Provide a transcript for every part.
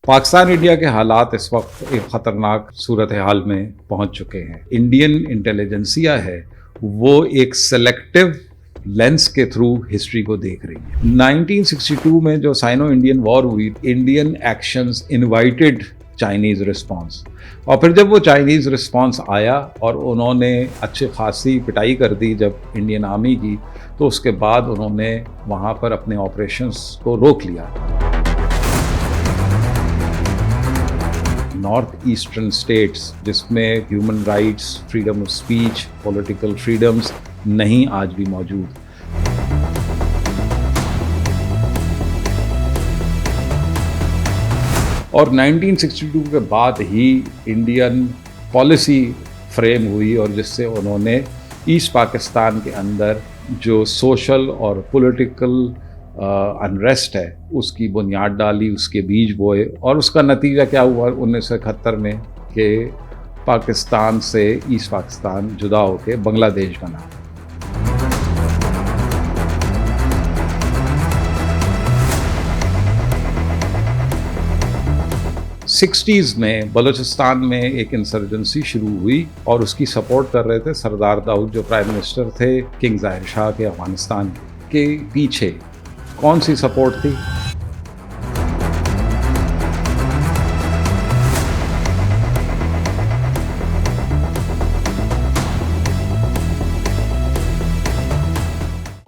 Pakistan India के हालात इस वक्त एक ख़तरनाक सूरत हाल में पहुंच चुके हैं। इंडियन इंटेलिजेंसिया है वो एक सेलेक्टिव लेंस के थ्रू हिस्ट्री को देख रही है। 1962 में जो साइनो इंडियन वॉर हुई, Indian actions invited Chinese response, और फिर जब वो चाइनीज़ रिस्पॉन्स आया और उन्होंने अच्छी खासी पिटाई कर दी जब इंडियन आर्मी की, तो उसके बाद उन्होंने वहाँ पर अपने ऑपरेशंस को रोक लिया। नॉर्थ ईस्टर्न स्टेट्स जिसमें human rights, freedom of speech, political freedoms नहीं आज भी मौजूद। और 1962 के बाद ही इंडियन पॉलिसी फ्रेम हुई और जिससे उन्होंने ईस्ट पाकिस्तान के अंदर जो सोशल और पॉलिटिकल अनरेस्ट है उसकी बुनियाद डाली, उसके बीज बोए, और उसका नतीजा क्या हुआ 1971 में कि पाकिस्तान से ईस्ट पाकिस्तान जुदा होकर बांग्लादेश बना। सिक्सटीज़ में बलूचिस्तान में एक इंसर्जेंसी शुरू हुई और उसकी सपोर्ट कर रहे थे सरदार दाऊद जो प्राइम मिनिस्टर थे किंग ज़ाहिर शाह के अफगानिस्तान के पीछे कौन सी सपोर्ट थी?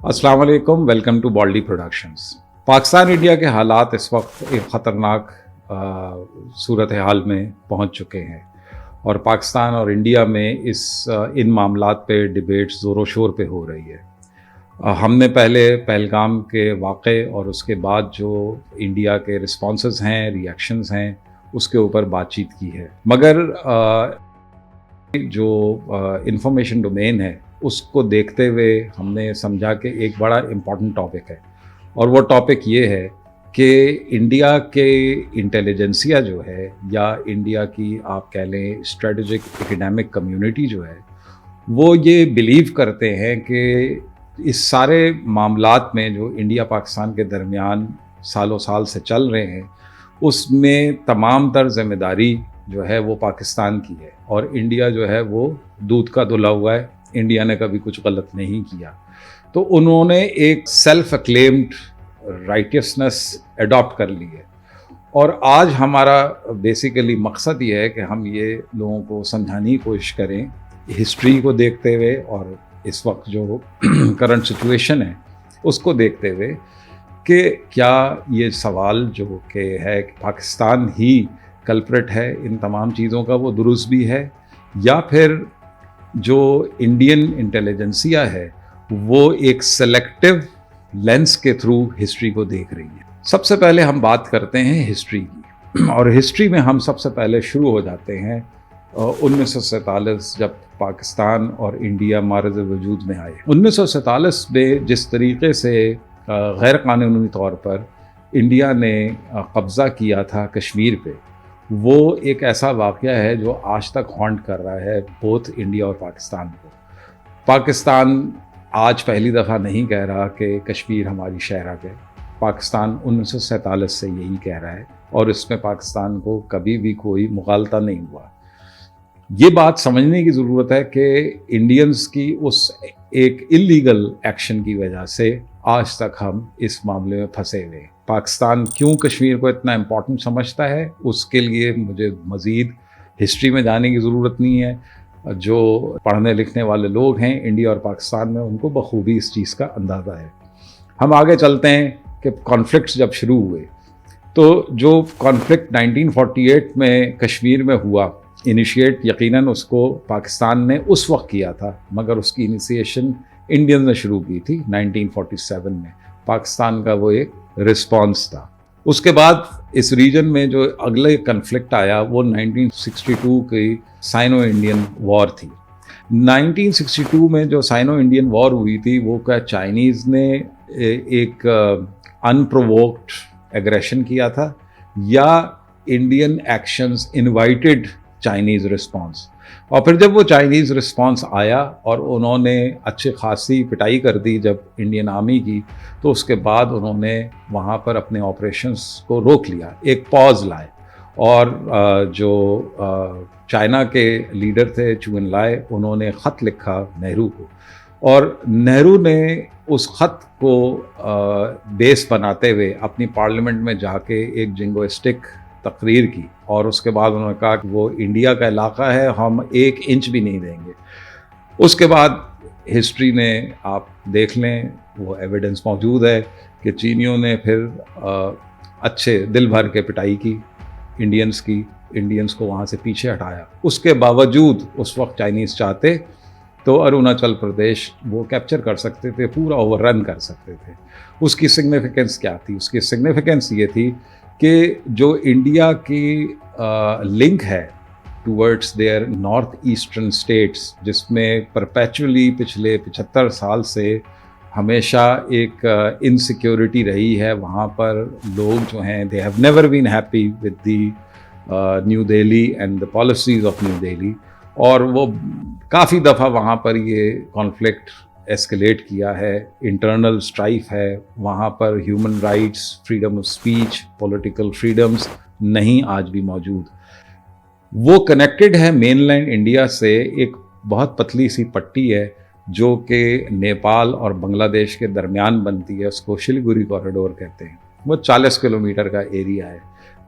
अस्सलाम वालेकुम, welcome to Baldy productions. Pakistan India के हालात इस वक्त एक ख़तरनाक सूरत हाल में पहुंच चुके हैं और पाकिस्तान और इंडिया में इन मामलात पे डिबेट्स ज़ोरों शोर पे हो रही है। हमने पहले पहलगाम के वाक़े और उसके बाद जो इंडिया के रिस्पॉन्सेस हैं, रिएक्शंस हैं, उसके ऊपर बातचीत की है, मगर जो इंफॉर्मेशन डोमेन है उसको देखते हुए हमने समझा कि एक बड़ा इम्पॉर्टेंट टॉपिक है, और वो टॉपिक ये है कि इंडिया के इंटेलिजेंसिया जो है या इंडिया की आप कह लें स्ट्रेटजिक एकेडमिक कम्युनिटी जो है वो ये बिलीव करते हैं कि इस सारे मामलात में जो इंडिया पाकिस्तान के दरमियान सालों साल से चल रहे हैं उसमें तमाम तर जिम्मेदारी जो है वो पाकिस्तान की है और इंडिया जो है वो दूध का धुला हुआ है, इंडिया ने कभी कुछ गलत नहीं किया। तो उन्होंने एक सेल्फ अक्लेम्ड राइटियसनेस अडॉप्ट कर ली है और आज हमारा बेसिकली मकसद ये है कि हम ये लोगों को समझाने की कोशिश करें हिस्ट्री को देखते हुए और इस वक्त जो करंट सिचुएशन है उसको देखते हुए कि क्या ये सवाल जो कि है कि पाकिस्तान ही कल्प्रिट है इन तमाम चीज़ों का, वो दुरुस्त भी है, या फिर जो इंडियन इंटेलिजेंसिया है वो एक सेलेक्टिव लेंस के थ्रू हिस्ट्री को देख रही है। सबसे पहले हम बात करते हैं हिस्ट्री की, और हिस्ट्री में हम सबसे पहले शुरू हो जाते हैं 1947 जब पाकिस्तान और इंडिया मारज़ वजूद में आए। 1947 में जिस तरीके से गैर कानूनी तौर पर इंडिया ने कब्ज़ा किया था कश्मीर पे, वो एक ऐसा वाक़या है जो आज तक हॉन्ट कर रहा है बोथ इंडिया और पाकिस्तान को। पाकिस्तान आज पहली दफ़ा नहीं कह रहा कि कश्मीर हमारी शहरा है, पाकिस्तान 1947 से यही कह रहा है और इसमें पाकिस्तान को कभी भी कोई मुगालता नहीं हुआ। ये बात समझने की ज़रूरत है कि इंडियंस की उस एक इल्लीगल एक्शन की वजह से आज तक हम इस मामले में फंसे हुए हैं। पाकिस्तान क्यों कश्मीर को इतना इम्पोर्टेंट समझता है उसके लिए मुझे मज़ीद हिस्ट्री में जाने की ज़रूरत नहीं है। जो पढ़ने लिखने वाले लोग हैं इंडिया और पाकिस्तान में उनको बखूबी इस चीज़ का अंदाज़ा है। हम आगे चलते हैं कि कॉन्फ्लिक्ट्स जब शुरू हुए तो जो कॉन्फ्लिक्ट 1948 में कश्मीर में हुआ, इनिशिएट यकीनन उसको पाकिस्तान ने उस वक्त किया था, मगर उसकी इनिशिएशन इंडियन ने शुरू की थी 1947 में। पाकिस्तान का वो एक रिस्पॉन्स था। उसके बाद इस रीजन में जो अगले कन्फ्लिक्ट आया वो 1962 की साइनो इंडियन वॉर थी। 1962 में जो साइनो इंडियन वॉर हुई थी वो क्या चाइनीज़ ने एक अनप्रोवोक्ड एग्रेशन किया था या Indian actions invited Chinese response, और फिर जब वो चाइनीज़ रिस्पॉन्स आया और उन्होंने अच्छी खासी पिटाई कर दी जब इंडियन आर्मी की, तो उसके बाद उन्होंने वहाँ पर अपने ऑपरेशंस को रोक लिया, एक पॉज लाए। और जो चाइना के लीडर थे चू एन लाई, उन्होंने ख़त लिखा नेहरू को, और नेहरू ने उस ख़त को बेस बनाते हुए अपनी पार्लियामेंट में जाके एक जिंगोइस्टिक तकरीर की, और उसके बाद उन्होंने कहा कि वो इंडिया का इलाका है, हम 1 इंच भी नहीं देंगे। उसके बाद हिस्ट्री ने आप देख लें, वो एविडेंस मौजूद है कि चीनियों ने फिर अच्छे दिल भर के पिटाई की इंडियंस को वहाँ से पीछे हटाया। उसके बावजूद उस वक्त चाइनीज़ चाहते तो अरुणाचल प्रदेश वो कैप्चर कर सकते थे, पूरा ओवररन कर सकते थे। उसकी सिग्निफिकेंस क्या थी? उसकी सिग्निफिकेंस ये थी कि जो इंडिया की लिंक है towards their north eastern states, जिसमें परपेचुअली पिछले 75 साल से हमेशा एक इनसिक्योरिटी रही है, वहाँ पर लोग जो हैं they have never been happy with the New Delhi and the policies of New Delhi, और वो काफ़ी दफ़ा वहाँ पर ये कॉन्फ्लिक्ट एस्केलेट किया है, इंटरनल स्ट्राइफ है, वहाँ पर human rights, freedom of speech, political freedoms नहीं आज भी मौजूद। वो कनेक्टेड है मेनलैंड इंडिया से, एक बहुत पतली सी पट्टी है जो कि नेपाल और बांग्लादेश के दरमियान बनती है, उसको सिलीगुड़ी कॉरिडोर कहते हैं। वो 40 किलोमीटर का एरिया है।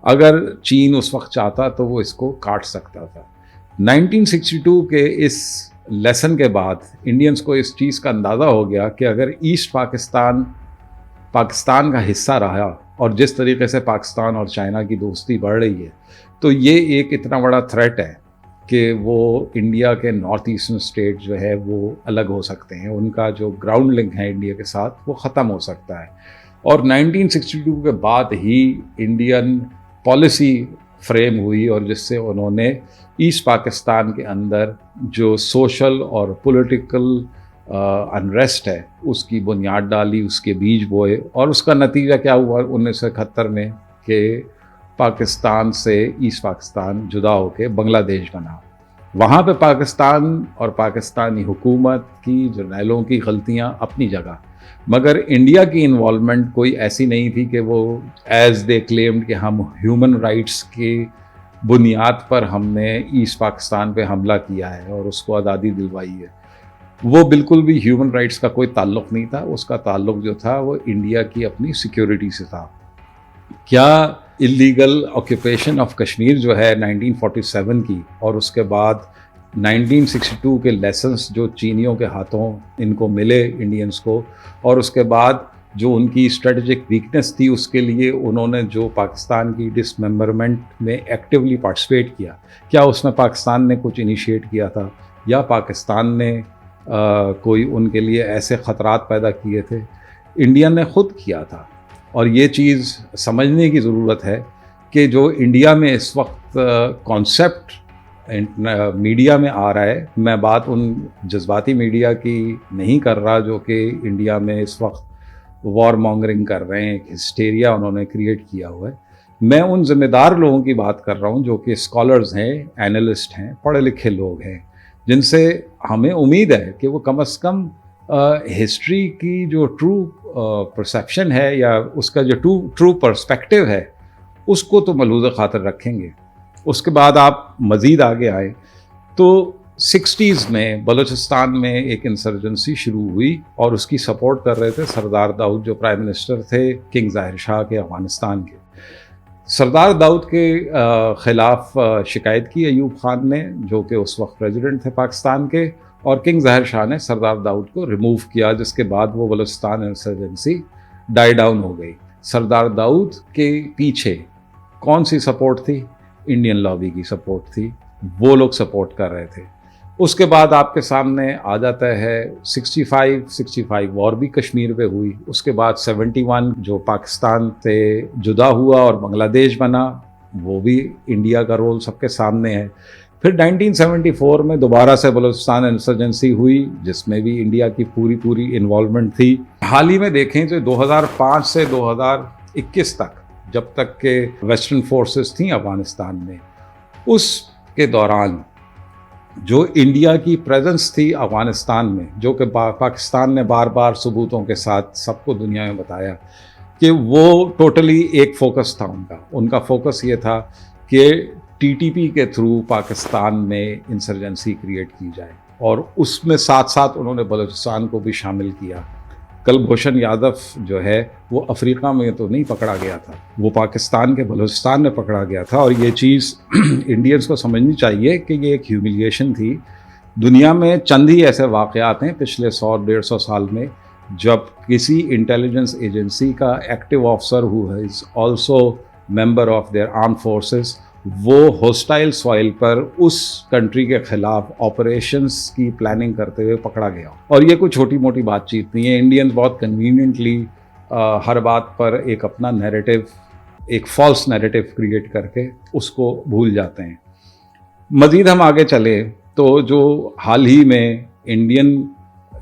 अगर चीन उस वक्त चाहता तो वो इसको काट सकता था। 1962 के इस लेसन के बाद इंडियंस को इस चीज़ का अंदाज़ा हो गया कि अगर ईस्ट पाकिस्तान का हिस्सा रहा, और जिस तरीके से पाकिस्तान और चाइना की दोस्ती बढ़ रही है, तो ये एक इतना बड़ा थ्रेट है कि वो इंडिया के नॉर्थ ईस्टर्न स्टेट जो है वो अलग हो सकते हैं, उनका जो ग्राउंड लिंक है इंडिया के साथ वो ख़त्म हो सकता है। और 1962 के बाद ही इंडियन पॉलिसी फ्रेम हुई, और जिससे उन्होंने ईस्ट पाकिस्तान के अंदर जो सोशल और पॉलिटिकल अनरेस्ट है उसकी बुनियाद डाली, उसके बीज बोए, और उसका नतीजा क्या हुआ 1971 में कि पाकिस्तान से ईस्ट पाकिस्तान जुदा होकर बांग्लादेश बना। वहाँ पे पाकिस्तान और पाकिस्तानी हुकूमत की जर्नैलों की गलतियाँ अपनी जगह, मगर इंडिया की इन्वॉल्वमेंट कोई ऐसी नहीं थी कि वो एज दे क्लेम्ड कि हम ह्यूमन राइट्स की बुनियाद पर हमने ईस्ट पाकिस्तान पे हमला किया है और उसको आज़ादी दिलवाई है। वो बिल्कुल भी ह्यूमन राइट्स का कोई ताल्लुक़ नहीं था, उसका ताल्लुक़ जो था वो इंडिया की अपनी सिक्योरिटी से था। क्या इलीगल ऑक्यूपेशन ऑफ कश्मीर जो है 1947 की, और उसके बाद 1962 के लेसन्स जो चीनियों के हाथों इनको मिले इंडियंस को, और उसके बाद जो उनकी स्ट्रेटजिक वीकनेस थी उसके लिए उन्होंने जो पाकिस्तान की डिसमेंबरमेंट में एक्टिवली पार्टिसिपेट किया, क्या उसमें पाकिस्तान ने कुछ इनिशिएट किया था या पाकिस्तान ने कोई उनके लिए ऐसे ख़तरात पैदा किए थे? इंडिया ने ख़ुद किया था। और ये चीज़ समझने की ज़रूरत है कि जो इंडिया में इस वक्त कॉन्सेप्ट मीडिया में आ रहा है, मैं बात उन जज्बाती मीडिया की नहीं कर रहा जो कि इंडिया में इस वक्त वॉर मॉन्गरिंग कर रहे हैं, हिस्टेरिया उन्होंने क्रिएट किया हुआ है। मैं उन ज़िम्मेदार लोगों की बात कर रहा हूँ जो कि स्कॉलर्स हैं, एनालिस्ट हैं, पढ़े लिखे लोग हैं, जिनसे हमें उम्मीद है कि वो कम से कम हिस्ट्री की जो ट्रू परसेप्शन है या उसका जो ट्रू पर्सपेक्टिव है उसको तो मलूज़ ख़ातर रखेंगे। उसके बाद आप मज़ीद आगे आए तो 60s में बलूचिस्तान में एक इंसर्जेंसी शुरू हुई और उसकी सपोर्ट कर रहे थे सरदार दाऊद जो प्राइम मिनिस्टर थे किंग ज़ाहिर शाह के अफ़गानिस्तान के। सरदार दाऊद के ख़िलाफ़ शिकायत की अयूब ख़ान ने जो कि उस वक्त प्रेसिडेंट थे पाकिस्तान के, और किंग ज़ाहिर शाह ने सरदार दाऊद को रिमूव किया, जिसके बाद वो बलूचिस्तान इंसर्जेंसी डाई डाउन हो गई। सरदार दाऊद के पीछे कौन सी सपोर्ट थी? इंडियन लॉबी की सपोर्ट थी, वो लोग सपोर्ट कर रहे थे। उसके बाद आपके सामने आ जाता है 65 वॉर भी कश्मीर पे हुई। उसके बाद 71 जो पाकिस्तान से जुदा हुआ और बांग्लादेश बना, वो भी इंडिया का रोल सबके सामने है। फिर 1974 में दोबारा से बलूचिस्तान इंसर्जेंसी हुई जिसमें भी इंडिया की पूरी इन्वॉल्वमेंट थी। हाल ही में देखें तो 2005 से 2021 तक जब तक के वेस्टर्न फोर्सेस थी अफ़गानिस्तान में, उसके दौरान जो इंडिया की प्रेजेंस थी अफ़गानिस्तान में, जो कि पाकिस्तान ने बार बार सबूतों के साथ सबको दुनिया में बताया कि वो टोटली एक फोकस था उनका फोकस ये था कि टीटीपी के थ्रू पाकिस्तान में इंसर्जेंसी क्रिएट की जाए, और उसमें साथ साथ उन्होंने बलूचिस्तान को भी शामिल किया। कुलभूषण यादव जो है वो अफ्रीका में तो नहीं पकड़ा गया था, वो पाकिस्तान के बलूचिस्तान में पकड़ा गया था। और ये चीज़ इंडियंस को समझनी चाहिए कि ये एक ह्यूमिलिएशन थी। दुनिया में चंद ही ऐसे वाक़यात हैं पिछले 100-150 साल में जब किसी इंटेलिजेंस एजेंसी का active officer who is also member of their arm forces, वो हॉस्टाइल सॉइल पर उस कंट्री के खिलाफ ऑपरेशंस की प्लानिंग करते हुए पकड़ा गया। और ये कोई छोटी मोटी बातचीत नहीं है। इंडियंस बहुत कन्वीनियंटली हर बात पर एक अपना नैरेटिव, एक फॉल्स नैरेटिव क्रिएट करके उसको भूल जाते हैं। मज़ीद हम आगे चले तो जो हाल ही में इंडियन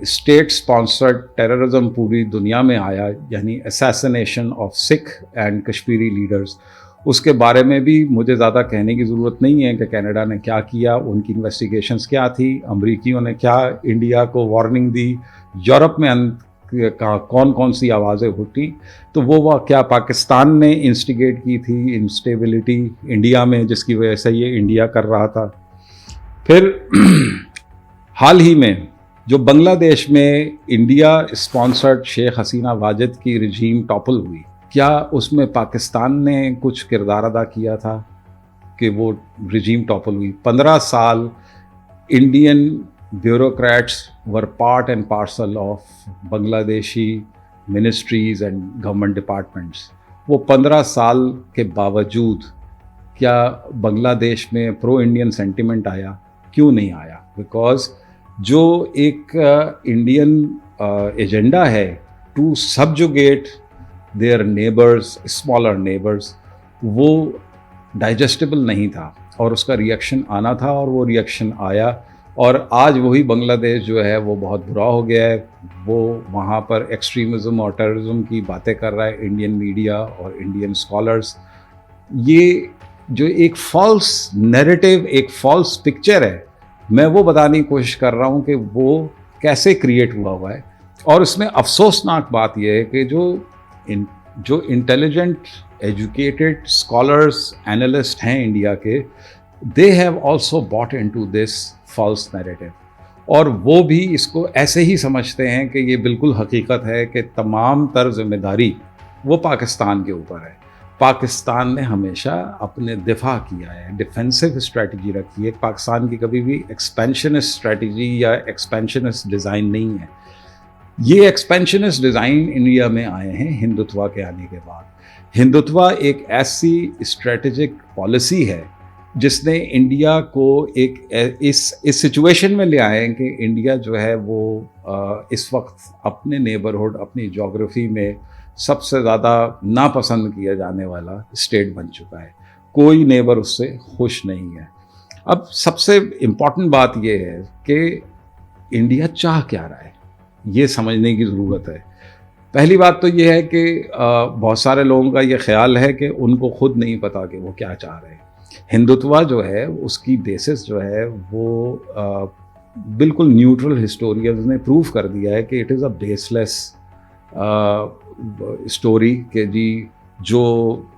स्टेट स्पॉन्सर्ड टेररिज्म पूरी दुनिया में आया, यानी assassination of Sikh and Kashmiri leaders, उसके बारे में भी मुझे ज़्यादा कहने की ज़रूरत नहीं है कि कनाडा ने क्या किया, उनकी इन्वेस्टिगेशंस क्या थी, अमरीकियों ने क्या इंडिया को वार्निंग दी, यूरोप में कौन कौन सी आवाज़ें उठी, तो वो क्या पाकिस्तान ने इंस्टिगेट की थी इंस्टेबिलिटी इंडिया में, जिसकी वजह से ये इंडिया कर रहा था। फिर हाल ही में जो बांग्लादेश में इंडिया स्पॉन्सर्ड शेख हसीना वाजिद की रिजीम टॉपल हुई, क्या उसमें पाकिस्तान ने कुछ किरदार अदा किया था कि वो रिजीम टॉपल हुई? 15 साल Indian bureaucrats were part and parcel of Bangladeshi ministries and government departments. वो 15 साल के बावजूद क्या बांग्लादेश में प्रो इंडियन सेंटिमेंट आया? क्यों नहीं आया? बिकॉज जो एक इंडियन एजेंडा है to subjugate their neighbours, smaller neighbours, वो डाइजेस्टेबल नहीं था और उसका रिएक्शन आना था, और वो रिएक्शन आया। और आज वही बांग्लादेश जो है वो बहुत बुरा हो गया है। वो वहाँ पर एक्सट्रीमिज़म और टेररिज्म की बातें कर रहा है इंडियन मीडिया और इंडियन स्कॉलर्स। ये जो एक फॉल्स नैरेटिव, एक फॉल्स पिक्चर है, मैं वो बताने की कोशिश कर रहा हूँ कि वो कैसे क्रिएट हुआ है। और इसमें अफसोसनाक बात यह है कि जो इंटेलिजेंट, एजुकेटेड स्कॉलर्स, एनालिस्ट हैं इंडिया के, they have also bought into this false narrative, और वो भी इसको ऐसे ही समझते हैं कि ये बिल्कुल हकीकत है कि तमाम तर जिम्मेदारी वो पाकिस्तान के ऊपर है। पाकिस्तान ने हमेशा अपने दिफा किया है, डिफेंसिव स्ट्रेटजी रखी है। पाकिस्तान की कभी भी एक्सपेंशनिस्ट स्ट्रेटजी या एक्सपेंशनिस्ट डिज़ाइन नहीं है। ये एक्सपेंशनिस्ट डिज़ाइन इंडिया में आए हैं हिंदुत्व के आने के बाद। हिंदुत्व एक ऐसी स्ट्रेटेजिक पॉलिसी है जिसने इंडिया को एक इस सिचुएशन में ले आए कि इंडिया जो है वो इस वक्त अपने नेबरहुड, अपनी ज्योग्राफी में सबसे ज़्यादा नापसंद किया जाने वाला स्टेट बन चुका है। कोई नेबर उससे खुश नहीं है। अब सबसे इम्पॉर्टेंट बात यह है कि इंडिया चाह क्या रहा है, ये समझने की ज़रूरत है। पहली बात तो ये है कि बहुत सारे लोगों का ये ख्याल है कि उनको खुद नहीं पता कि वो क्या चाह रहे हैं। हिंदुत्व जो है उसकी बेसिस जो है वो बिल्कुल न्यूट्रल हिस्टोरियंस ने प्रूव कर दिया है कि it is a baseless story के जी, जो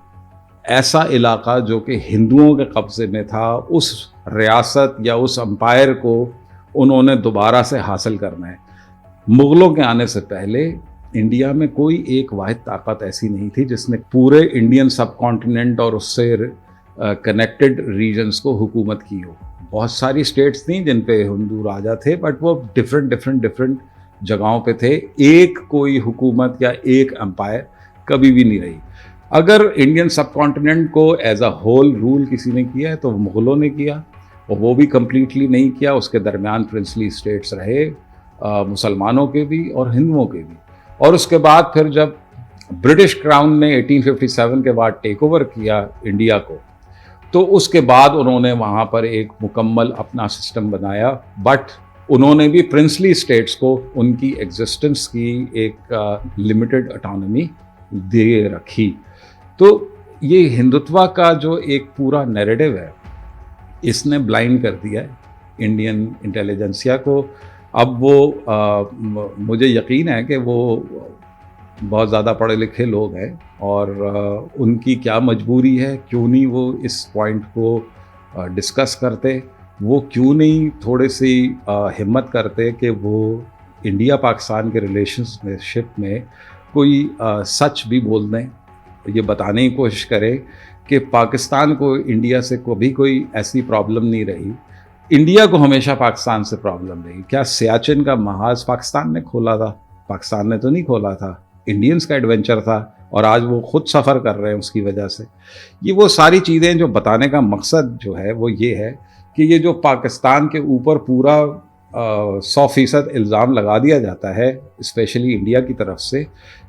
ऐसा इलाका जो कि हिंदुओं के कब्ज़े में था, उस रियासत या उस एम्पायर को उन्होंने दोबारा से हासिल करना है। मुग़लों के आने से पहले इंडिया में कोई एक वाहिद ताकत ऐसी नहीं थी जिसने पूरे इंडियन सब कॉन्टिनेंट और उससे कनेक्टेड रीजन्स को हुकूमत की हो। बहुत सारी स्टेट्स थी जिन पे हिंदू राजा थे, बट वो डिफरेंट जगहों पे थे। एक कोई हुकूमत या एक एम्पायर कभी भी नहीं रही। अगर इंडियन सब कॉन्टिनेंट को एज अ होल रूल किसी ने किया है तो मुग़लों ने किया, और वो भी कम्प्लीटली नहीं किया। उसके दरमियान प्रिंसली स्टेट्स रहे, मुसलमानों के भी और हिंदुओं के भी। और उसके बाद फिर जब ब्रिटिश क्राउन ने 1857 के बाद टेक ओवर किया इंडिया को, तो उसके बाद उन्होंने वहाँ पर एक मुकम्मल अपना सिस्टम बनाया। बट उन्होंने भी प्रिंसली स्टेट्स को उनकी एग्जिस्टेंस की एक लिमिटेड ऑटोनॉमी दे रखी। तो ये हिंदुत्व का जो एक पूरा नैरेटिव है, इसने ब्लाइंड कर दिया है इंडियन इंटेलिजेंसिया को। अब वो मुझे यकीन है कि वो बहुत ज़्यादा पढ़े लिखे लोग हैं और उनकी क्या मजबूरी है, क्यों नहीं वो इस पॉइंट को डिस्कस करते, वो क्यों नहीं थोड़ी सी हिम्मत करते कि वो इंडिया पाकिस्तान के रिलेशनशिप में कोई सच भी बोल दें, ये बताने की कोशिश करें कि पाकिस्तान को इंडिया से कभी कोई ऐसी प्रॉब्लम नहीं रही, इंडिया को हमेशा पाकिस्तान से प्रॉब्लम रही। क्या सियाचिन का महाज पाकिस्तान ने खोला था? पाकिस्तान ने तो नहीं खोला था, इंडियंस का एडवेंचर था और आज वो खुद सफ़र कर रहे हैं उसकी वजह से। ये वो सारी चीज़ें जो बताने का मकसद जो है वो ये है कि ये जो पाकिस्तान के ऊपर पूरा 100% इल्ज़ाम लगा दिया जाता है स्पेशली इंडिया की तरफ से,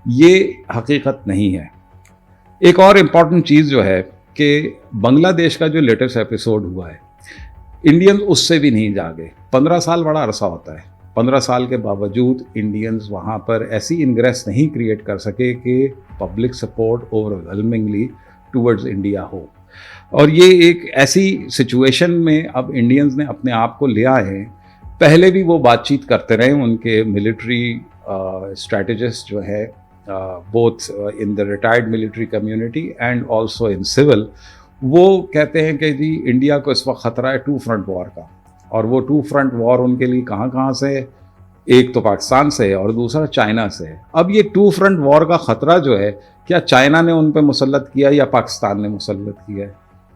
ये हकीकत नहीं है। एक और इम्पॉर्टेंट चीज़ जो है कि बांग्लादेश का जो लेटेस्ट एपिसोड हुआ है, इंडियंस उससे भी नहीं जागे। 15 साल बड़ा अरसा होता है, 15 साल के बावजूद इंडियंस वहाँ पर ऐसी इंग्रेस नहीं क्रिएट कर सके कि public support overwhelmingly towards India हो। और ये एक ऐसी सिचुएशन में अब इंडियंस ने अपने आप को लिया है। पहले भी वो बातचीत करते रहे, उनके मिलिट्री स्ट्रेटजिस्ट जो है both in the retired military community and also in civil, वो कहते हैं कि जी इंडिया को इस वक्त ख़तरा है 2 फ्रंट वॉर का। और वो 2 फ्रंट वॉर उनके लिए कहाँ कहाँ से है? एक तो पाकिस्तान से है और दूसरा चाइना से है। अब ये 2 फ्रंट वॉर का ख़तरा जो है, क्या चाइना ने उन पर मुसल्लत किया या पाकिस्तान ने मुसल्लत किया है?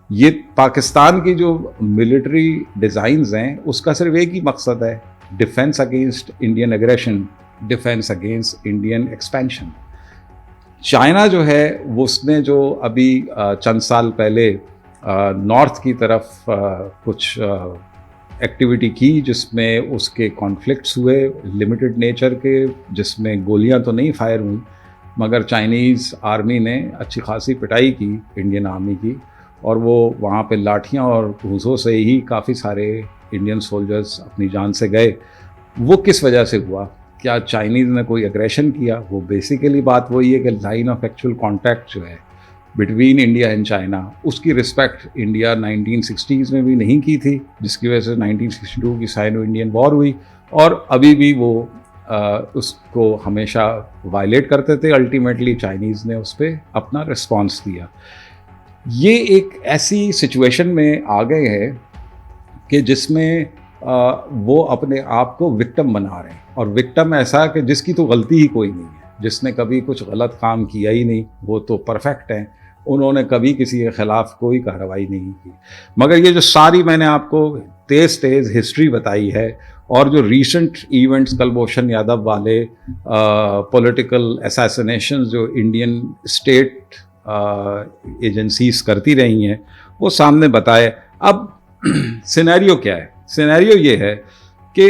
ये पाकिस्तान की जो मिलिट्री डिज़ाइंस हैं उसका सिर्फ एक ही मकसद है, defence against Indian aggression, defence against Indian expansion. China जो है वो उसने जो अभी चंद साल पहले नॉर्थ की तरफ कुछ एक्टिविटी की जिसमें उसके कॉन्फ्लिक्ट्स हुए लिमिटेड नेचर के, जिसमें गोलियां तो नहीं फायर हुई मगर चाइनीज़ आर्मी ने अच्छी खासी पिटाई की इंडियन आर्मी की, और वो वहाँ पे लाठियाँ और घूंसों से ही काफ़ी सारे इंडियन सोल्जर्स अपनी जान से गए। वो किस वजह से हुआ? क्या चाइनीज़ ने कोई एग्रेशन किया? वो बेसिकली बात वही है कि लाइन ऑफ एक्चुअल कॉन्टैक्ट जो है बिटवीन इंडिया एंड चाइना, उसकी रिस्पेक्ट इंडिया 1960s में भी नहीं की थी, जिसकी वजह से 1962 की साइनो इंडियन वॉर हुई, और अभी भी वो उसको हमेशा वायलेट करते थे। अल्टीमेटली चाइनीज़ ने उस पर अपना रिस्पॉन्स दिया। ये एक ऐसी सिचुएशन में आ गए हैं कि जिसमें वो अपने आप को विक्टिम बना रहे हैं, और विक्टिम ऐसा कि जिसकी तो गलती ही कोई नहीं है, जिसने कभी कुछ गलत काम किया ही नहीं, वो तो परफेक्ट हैं, उन्होंने कभी किसी के ख़िलाफ़ कोई कार्रवाई नहीं की। मगर ये जो सारी मैंने आपको तेज़ हिस्ट्री बताई है, और जो रीसेंट इवेंट्स कुलभूषण यादव वाले पॉलिटिकल असैसिनेशंस जो इंडियन स्टेट एजेंसीज करती रही हैं, वो सामने बताए। अब सिनेरियो क्या है? सिनेरियो ये है कि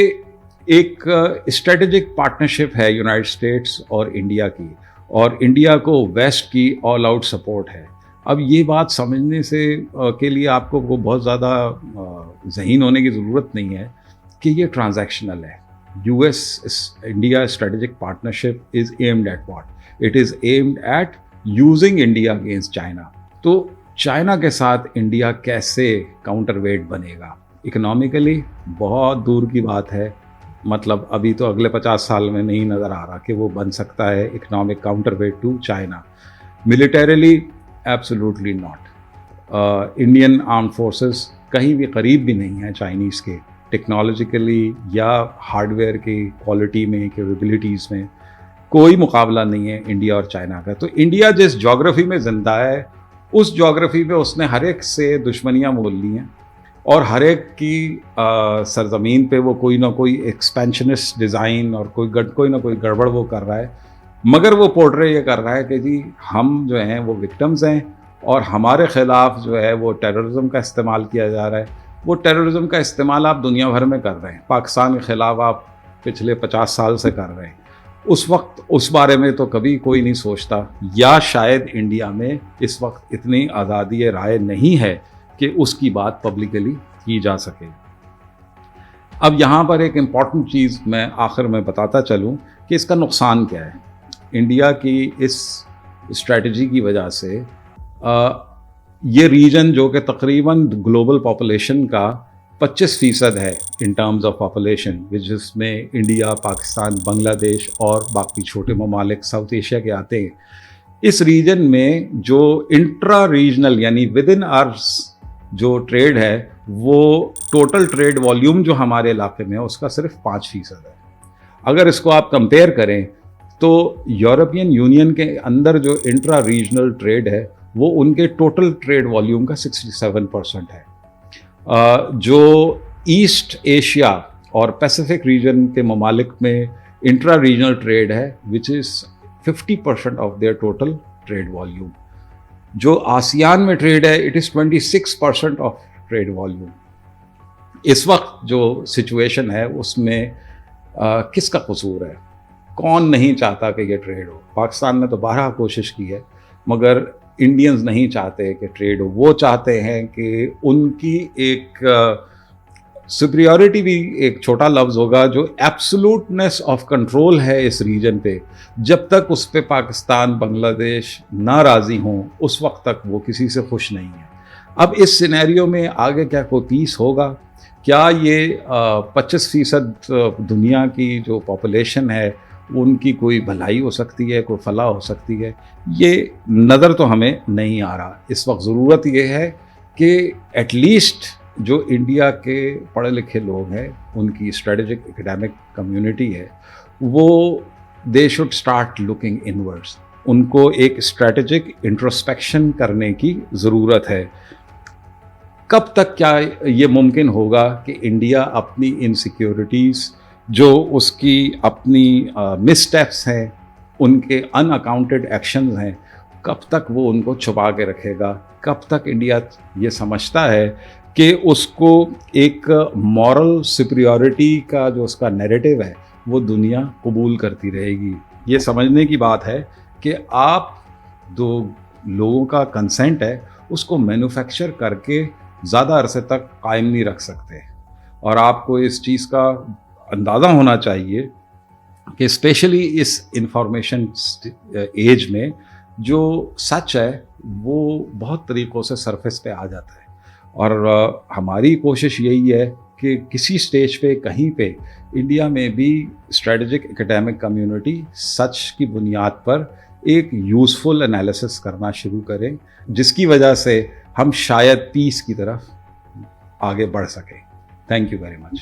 एक स्ट्रेटेजिक पार्टनरशिप है यूनाइटेड स्टेट्स और इंडिया की, और इंडिया को वेस्ट की ऑल आउट सपोर्ट है। अब ये बात समझने से के लिए आपको वो बहुत ज़्यादा ज़हीन होने की ज़रूरत नहीं है कि ये ट्रांजैक्शनल है। US India strategic partnership is aimed at what? It is aimed at using India against China. तो चाइना के साथ इंडिया कैसे काउंटर वेट बनेगा? इकोनॉमिकली बहुत दूर की बात है, मतलब अभी तो अगले 50 साल में नहीं नज़र आ रहा कि वो बन सकता है economic counterweight to China. Militarily absolutely not. Indian arm forces कहीं भी करीब भी नहीं है चाइनीज़ के, टेक्नोलॉजिकली या हार्डवेयर की क्वालिटी में, कैपेबिलिटीज़ में कोई मुकाबला नहीं है इंडिया और चाइना का। तो इंडिया जिस ज्योग्राफी में ज़िंदा है, उस ज्योग्राफी में उसने हर एक से दुश्मनियाँ मोल ली हैं, और हर एक की सरजमीन पे वो कोई ना कोई एक्सपेंशनिस्ट डिज़ाइन और कोई ना कोई गड़बड़ वो कर रहा है। मगर वो पोर्ट्रे ये कर रहा है कि जी हम जो हैं वो विक्टिम्स हैं, और हमारे ख़िलाफ़ जो है वो टेररिज्म का इस्तेमाल किया जा रहा है। वो टेररिज्म का इस्तेमाल आप दुनिया भर में कर रहे हैं, पाकिस्तान के ख़िलाफ़ आप पिछले 50 साल से कर रहे हैं। उस वक्त उस बारे में तो कभी कोई नहीं सोचता, या शायद इंडिया में इस वक्त इतनी आज़ादी राय नहीं है कि उसकी बात पब्लिकली की जा सके। अब यहाँ पर एक इम्पॉर्टेंट चीज़ मैं आखिर में बताता चलूँ कि इसका नुकसान क्या है। इंडिया की इस स्ट्रेटजी की वजह से ये रीजन जो कि तकरीबन ग्लोबल पॉपुलेशन का 25% है इन टर्म्स ऑफ पॉपुलेशन, विच इसमें इंडिया, पाकिस्तान, बांग्लादेश और बाकी छोटे ममालिक साउथ एशिया के आते हैं। इस रीजन में जो इंट्रा रीजनल यानी विद इन आवर्स जो ट्रेड है, वो टोटल ट्रेड वॉल्यूम जो हमारे इलाके में है उसका सिर्फ 5% है। अगर इसको आप कंपेयर करें तो यूरोपियन यूनियन के अंदर जो इंट्रा रीजनल ट्रेड है वो उनके टोटल ट्रेड वॉल्यूम का 67% है। जो ईस्ट एशिया और पैसिफिक रीजन के ममालिक में इंट्रा रीजनल ट्रेड है which is 50% of their total trade volume. जो आसियान में ट्रेड है it is 26% of trade volume. इस वक्त जो सिचुएशन है उसमें किसका कसूर है? कौन नहीं चाहता कि ये ट्रेड हो? पाकिस्तान ने तो 12 कोशिश की है, मगर इंडियंस नहीं चाहते कि ट्रेड हो। वो चाहते हैं कि उनकी एक सुपीरियॉरिटी भी एक छोटा लफ्ज़ होगा, जो एब्सोल्यूटनेस ऑफ कंट्रोल है इस रीजन पे, जब तक उस पे पाकिस्तान, बांग्लादेश ना राज़ी हों उस वक्त तक वो किसी से खुश नहीं है। अब इस सिनेरियो में आगे क्या कोई पीस होगा? क्या ये 25% दुनिया की जो पॉपुलेशन है उनकी कोई भलाई हो सकती है, कोई फलाह हो सकती है? ये नज़र तो हमें नहीं आ रहा। इस वक्त ज़रूरत ये है कि एटलीस्ट जो इंडिया के पढ़े लिखे लोग हैं, उनकी स्ट्रेटेजिक एकेडमिक कम्युनिटी है, वो they should start looking inwards. उनको एक स्ट्रेटेजिक इंट्रोस्पेक्शन करने की ज़रूरत है। कब तक क्या ये मुमकिन होगा कि इंडिया अपनी इनसिक्योरिटीज़, जो उसकी अपनी मिसस्टेप्स हैं, उनके अनअकाउंटेड एक्शंस हैं, कब तक वो उनको छुपा के रखेगा? कब तक इंडिया ये समझता है कि उसको एक मॉरल सुपीरियॉरिटी का जो उसका नैरेटिव है वो दुनिया कबूल करती रहेगी? ये समझने की बात है कि आप दो लोगों का कंसेंट है उसको मैन्युफैक्चर करके ज़्यादा अरसे तक कायम नहीं रख सकते। और आपको इस चीज़ का अंदाज़ा होना चाहिए कि स्पेशली इस इंफॉर्मेशन एज में जो सच है वो बहुत तरीक़ों से सरफेस पे आ जाता है। और हमारी कोशिश यही है कि किसी स्टेज पे कहीं पे इंडिया में भी स्ट्रेटेजिक एकेडमिक कम्युनिटी सच की बुनियाद पर एक यूज़फुल एनालिसिस करना शुरू करें, जिसकी वजह से हम शायद पीस की तरफ आगे बढ़ सकें। Thank you very much.